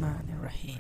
Bismillahirrahmanirrahim.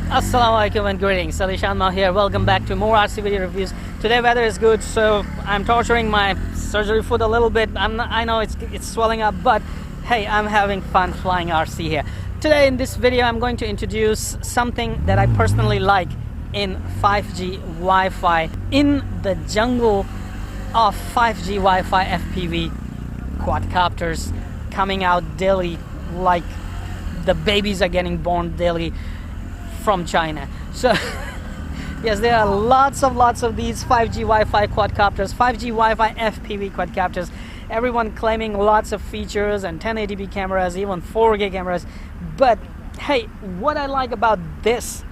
Assalamualaikum and greetings. AliShanMao here. Welcome back to more RC video reviews. Today weather is good, so I'm torturing my surgery foot a little bit. I know it's swelling up, but hey, I'm having fun flying RC here. Today in this video I'm going to introduce something that I personally like in 5G Wi-Fi, in the jungle of 5G Wi-Fi FPV quadcopters coming out daily, like the babies are getting born daily from China. So yes, there are lots of these 5G Wi-Fi quadcopters, 5G Wi-Fi FPV quadcopters, everyone claiming lots of features and 1080p cameras, even 4K cameras. But hey, what I like about this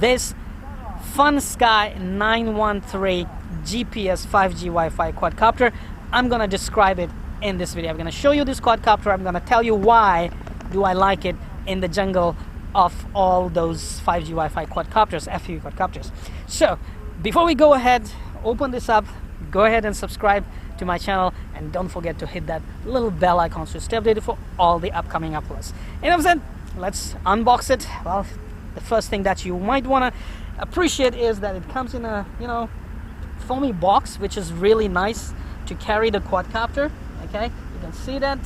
FunSky 913 GPS 5G Wi-Fi quadcopter, I'm gonna describe it in this video. I'm gonna show you this quadcopter. I'm gonna tell you why do I like it in the jungle of all those 5G Wi-Fi quadcopters, FPV quadcopters. So before we go ahead, open this up, go ahead and subscribe to my channel, and don't forget to hit that little bell icon so stay updated for all the upcoming uploads. Enough said, let's unbox it. Well, the first thing that you might want to appreciate is that it comes in a foamy box, which is really nice to carry the quadcopter. Okay, you can see that,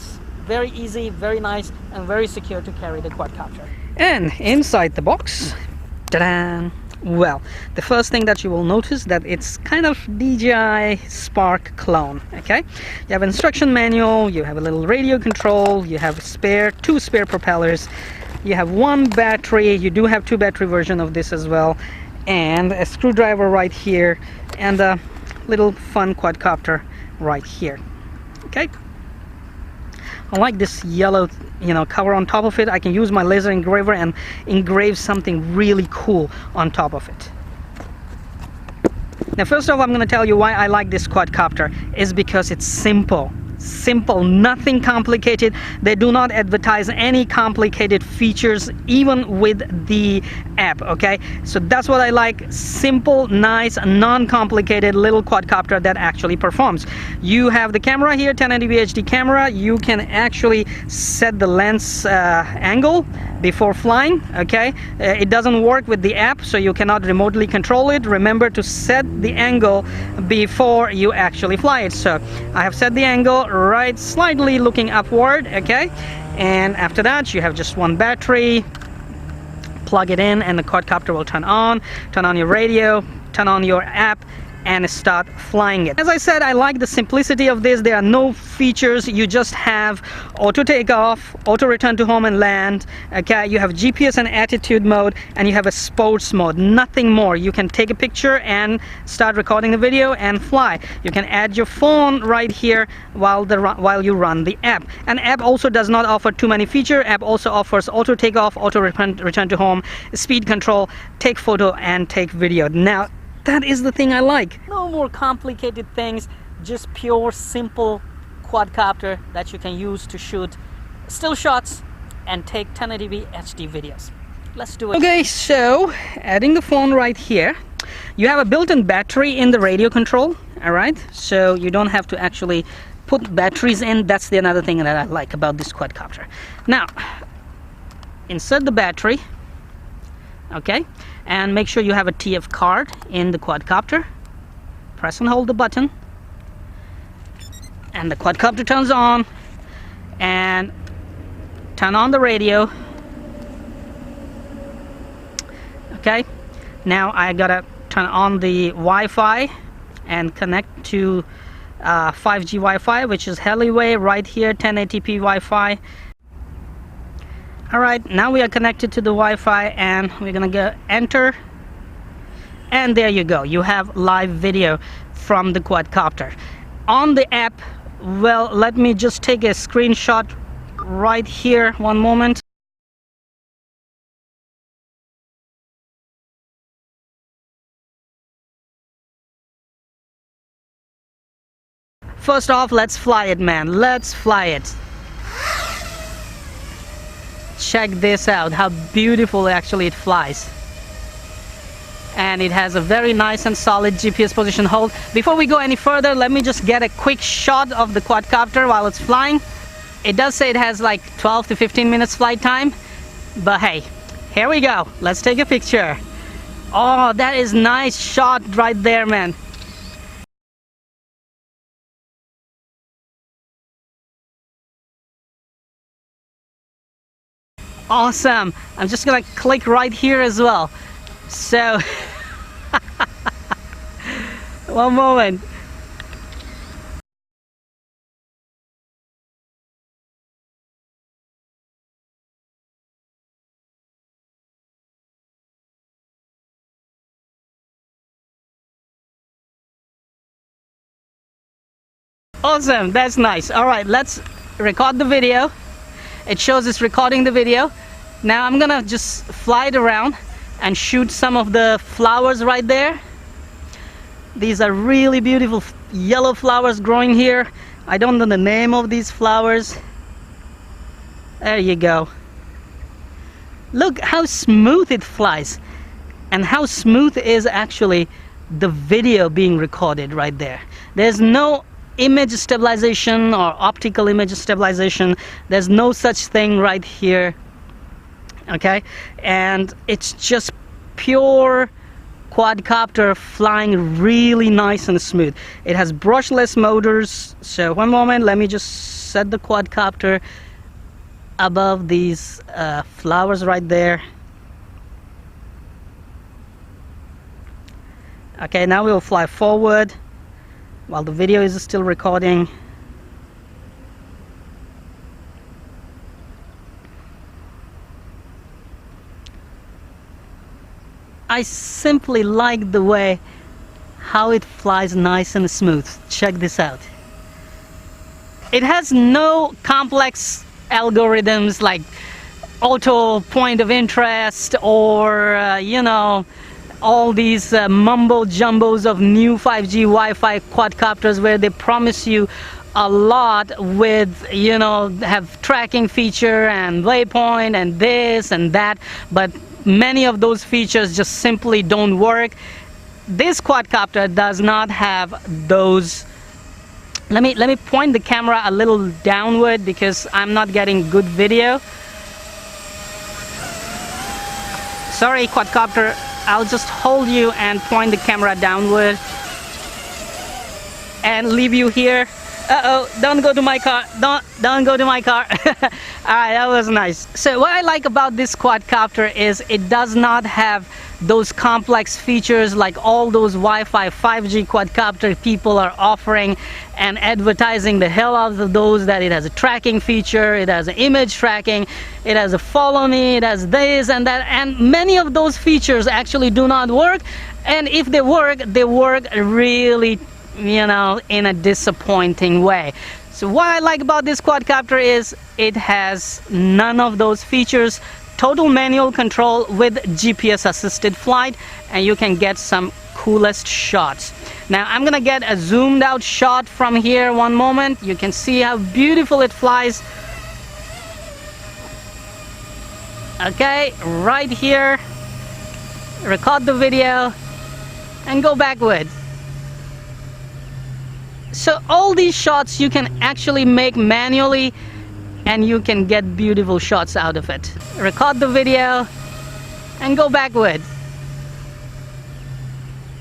very easy, very nice, and very secure to carry the quadcopter. And inside the box, ta-da! Well, the first thing that you will notice that it's kind of DJI Spark clone. Okay, you have instruction manual, you have a little radio control, you have two spare propellers, you have one battery, you do have two battery version of this as well, and a screwdriver right here, and a little fun quadcopter right here. Okay, I like this yellow cover on top of it. I can use my laser engraver and engrave something really cool on top of it. Now first off, I'm going to tell you why I like this quadcopter is because it's simple, nothing complicated. They do not advertise any complicated features even with the app. Okay, so that's what I like. Simple, nice, non-complicated little quadcopter that actually performs. You have the camera here, 1080p HD camera. You can actually set the lens angle before flying. Okay, it doesn't work with the app, so you cannot remotely control it. Remember to set the angle before you actually fly it. So I have set the angle right slightly looking upward. Okay, and after that you have just one battery. Plug it in and the quadcopter will turn on your radio, turn on your app, and start flying it. As I said, I like the simplicity of this. There are no features. You just have auto takeoff, auto return to home and land. Okay, you have GPS and attitude mode, and you have a sports mode. Nothing more. You can take a picture and start recording the video and fly. You can add your phone right here while you run the app. And app also does not offer too many features. App also offers auto takeoff, auto return to home, speed control, take photo, and take video. Now that is the thing I like. No more complicated things, just pure simple quadcopter that you can use to shoot still shots and take 1080p HD videos. Let's do it. Okay, so adding the phone right here, you have a built-in battery in the radio control. All right, so you don't have to actually put batteries in. That's the another thing that I like about this quadcopter. Now insert the battery. Okay, and make sure you have a TF card in the quadcopter. Press and hold the button, and the quadcopter turns on, and turn on the radio. Okay, now I gotta turn on the Wi-Fi and connect to 5G Wi-Fi, which is Heliway right here, 1080p Wi-Fi. Alright, now we are connected to the Wi-Fi, and we're gonna go enter, and there you go. You have live video from the quadcopter. On the app, well, let me just take a screenshot right here, one moment. first off, let's fly it, man. Let's fly it. Check this out, how beautiful actually it flies. And it has a very nice and solid GPS position hold. Before we go any further, let me just get a quick shot of the quadcopter while it's flying. It does say it has like 12 to 15 minutes flight time, but hey, here we go. Let's take a picture. Oh, that is nice shot right there, man. Awesome. I'm just gonna click right here as well. So one moment. Awesome, that's nice. All right, let's record the video. It shows it's recording the video. Now I'm gonna just fly it around and shoot some of the flowers right there. These are really beautiful yellow flowers growing here. I don't know the name of these flowers. There you go. Look how smooth it flies, and how smooth is actually the video being recorded right there. There's no image stabilization or optical image stabilization. There's no such thing right here. Okay, and it's just pure quadcopter flying really nice and smooth. It has brushless motors. So one moment, let me just set the quadcopter above these flowers right there. Okay, now we'll fly forward while the video is still recording. I simply like the way how it flies nice and smooth. Check this out. It has no complex algorithms like auto point of interest or you know, all these mumbo jumbos of new 5G Wi-Fi quadcopters where they promise you a lot with, you know, have tracking feature and waypoint and this and that, but many of those features just simply don't work. This quadcopter does not have those. Let me point the camera a little downward because I'm not getting good video. Sorry, quadcopter. I'll just hold you and point the camera downward and leave you here. Uh-oh, don't go to my car. Don't go to my car. Alright, that was nice. So what I like about this quadcopter is it does not have those complex features like all those Wi-Fi 5G quadcopter people are offering and advertising the hell out of those, that it has a tracking feature, it has an image tracking, it has a follow me, it has this and that, and many of those features actually do not work, and if they work really, you know, in a disappointing way. So what I like about this quadcopter is it has none of those features. Total manual control with GPS assisted flight, and you can get some coolest shots. Now I'm gonna get a zoomed out shot from here. One moment. You can see how beautiful it flies. Okay, right here. Record the video and go backward. So all these shots you can actually make manually, and you can get beautiful shots out of it. Record the video and go backward.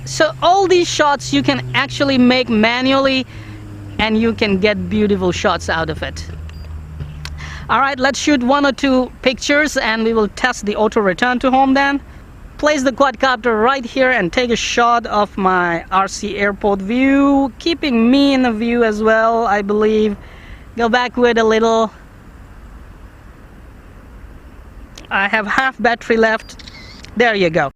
So all these shots you can actually make manually, and you can get beautiful shots out of it. Alright, let's shoot one or two pictures and we will test the auto return to home then. Place the quadcopter right here and take a shot of my RC airport view, keeping me in the view as well, I believe. Go backward a little. I have half battery left. There you go.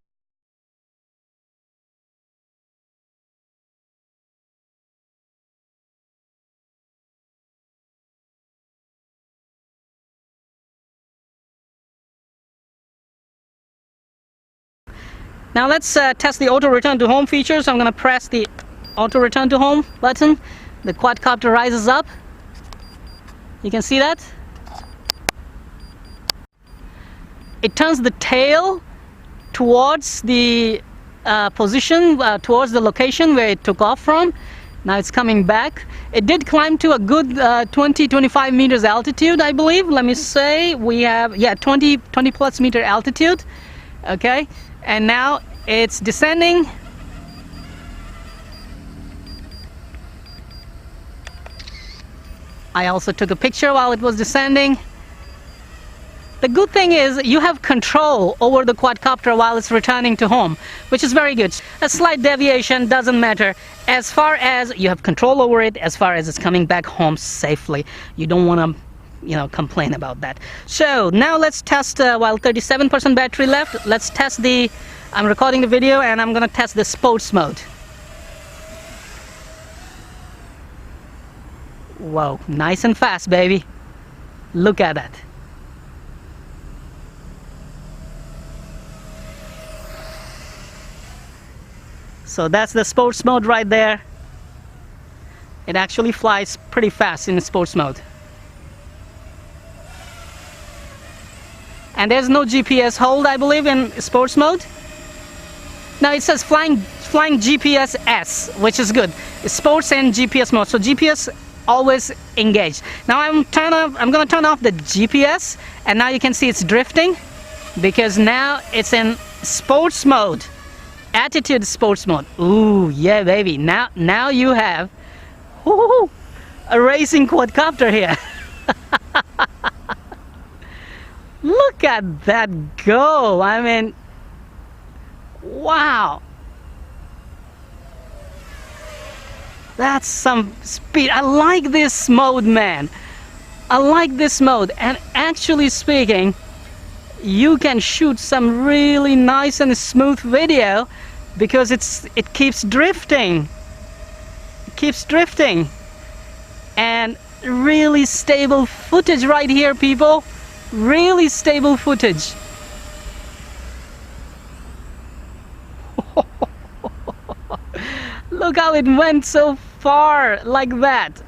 Now let's test the auto return to home feature. So I'm going to press the auto return to home button. The quadcopter rises up. You can see that. It turns the tail towards the position, towards the location where it took off from. Now it's coming back. It did climb to a good 20-25 meters altitude, I believe. Let me say we have 20 plus meter altitude. Okay, and now it's descending. I also took a picture while it was descending. The good thing is you have control over the quadcopter while it's returning to home, which is very good. A slight deviation doesn't matter as far as you have control over it, as far as it's coming back home safely. You don't want to, complain about that. So now let's test, while 37% battery left, let's test I'm recording the video and I'm going to test the sports mode. Whoa, nice and fast, baby. Look at that. So that's the sports mode right there. It actually flies pretty fast in the sports mode. And there's no GPS hold, I believe, in sports mode. Now it says flying GPS S, which is good. It's sports and GPS mode. So GPS always engaged. Now I'm going to turn off the GPS, and now you can see it's drifting because now it's in sports mode. Attitude sports mode. Ooh, yeah, baby. Now you have a racing quadcopter here. Look at that go. I mean, wow. That's some speed. I like this mode, man. I like this mode. And actually speaking, you can shoot some really nice and smooth video because it keeps drifting. It keeps drifting. And really stable footage right here, people. Really stable footage. Look how it went so far like that.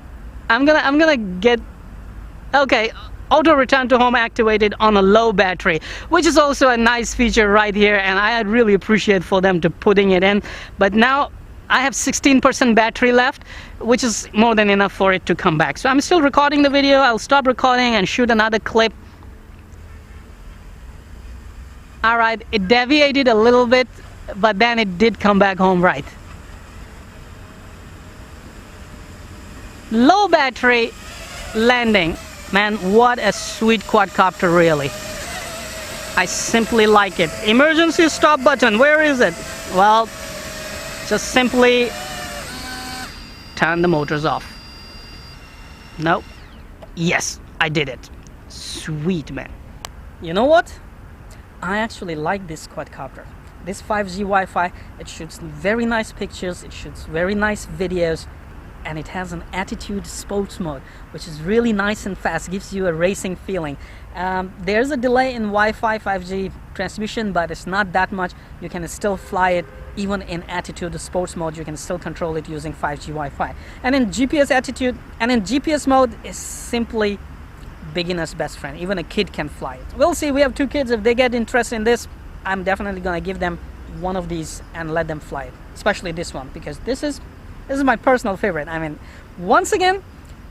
I'm gonna get, okay, auto return to home activated on a low battery, which is also a nice feature right here, and I really appreciate for them to putting it in. But now I have 16% battery left, which is more than enough for it to come back. So I'm still recording the video. I'll stop recording and shoot another clip. All right, it deviated a little bit, but then it did come back home right. Low battery landing. Man, what a sweet quadcopter, really. I simply like it. Emergency stop button, where is it? Well, just simply turn the motors off. Nope. Yes, I did it. Sweet, man. You know what? I actually like this quadcopter. This 5G Wi-Fi, it shoots very nice pictures, it shoots very nice videos, and it has an attitude sports mode, which is really nice and fast, gives you a racing feeling. There's a delay in Wi-Fi 5G transmission, but it's not that much. You can still fly it even in attitude sports mode. You can still control it using 5G Wi-Fi. And in GPS attitude and in GPS mode is simply beginner's best friend. Even a kid can fly it. We'll see. We have 2 kids. If they get interested in this, I'm definitely gonna give them one of these and let them fly it, especially this one, because this is my personal favorite. I mean, once again,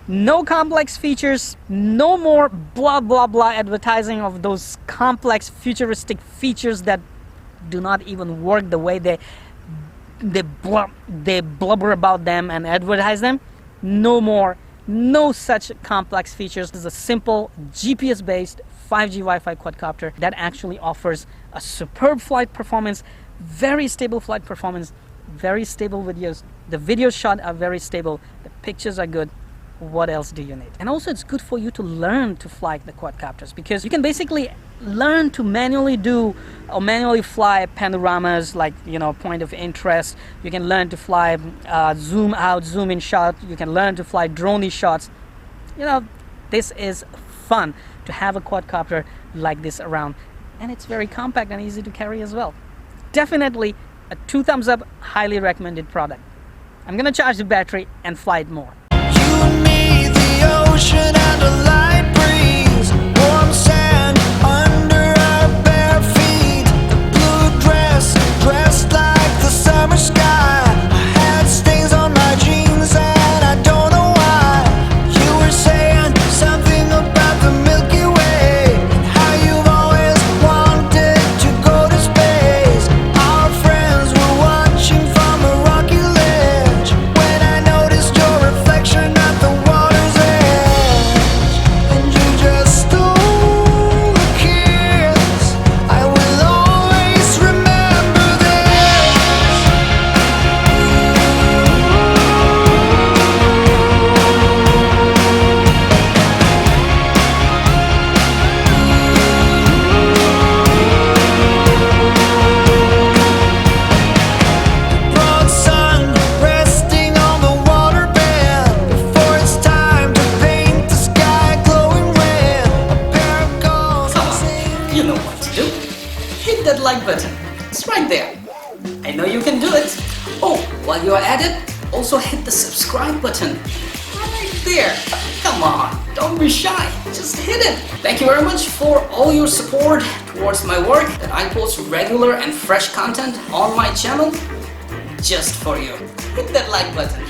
no complex features, no more blah blah blah advertising of those complex futuristic features that do not even work the way they blubber about them and advertise them. No more, no such complex features. This is a simple GPS based 5G Wi-Fi quadcopter that actually offers a superb flight performance, very stable flight performance, very stable videos. The videos shot are very stable, the pictures are good. What else do you need? And also it's good for you to learn to fly the quadcopters, because you can basically learn to manually do or manually fly panoramas, like, you know, point of interest. You can learn to fly zoom out, zoom in shot. You can learn to fly drone shots. You know, this is fun to have a quadcopter like this around, and it's very compact and easy to carry as well. Definitely a 2 thumbs up, highly recommended product. I'm gonna charge the battery and fly it more. ocean and a light breeze, warm sand under our bare feet. The blue dress, dressed like the summer sky. I had stains on my jeans and I don't know why. You were saying something about the Milky Way and how you've always wanted to go to space. Our friends were watching from a rocky ledge when I noticed your reflection at the water's edge, and you just stole a kiss. I will always remember this. Broad sun resting on the waterbed before it's time to paint the sky glowing red. A pair of gulls sing. You know what to do. Hit that like button. It's right there. I know you can do it. Oh, while you're at it, also hit the subscribe button. Right there. Come on, don't be shy. Just hit it. Thank you very much for all your support towards my work, that I post regular and fresh content on my channel just for you. Hit that like button.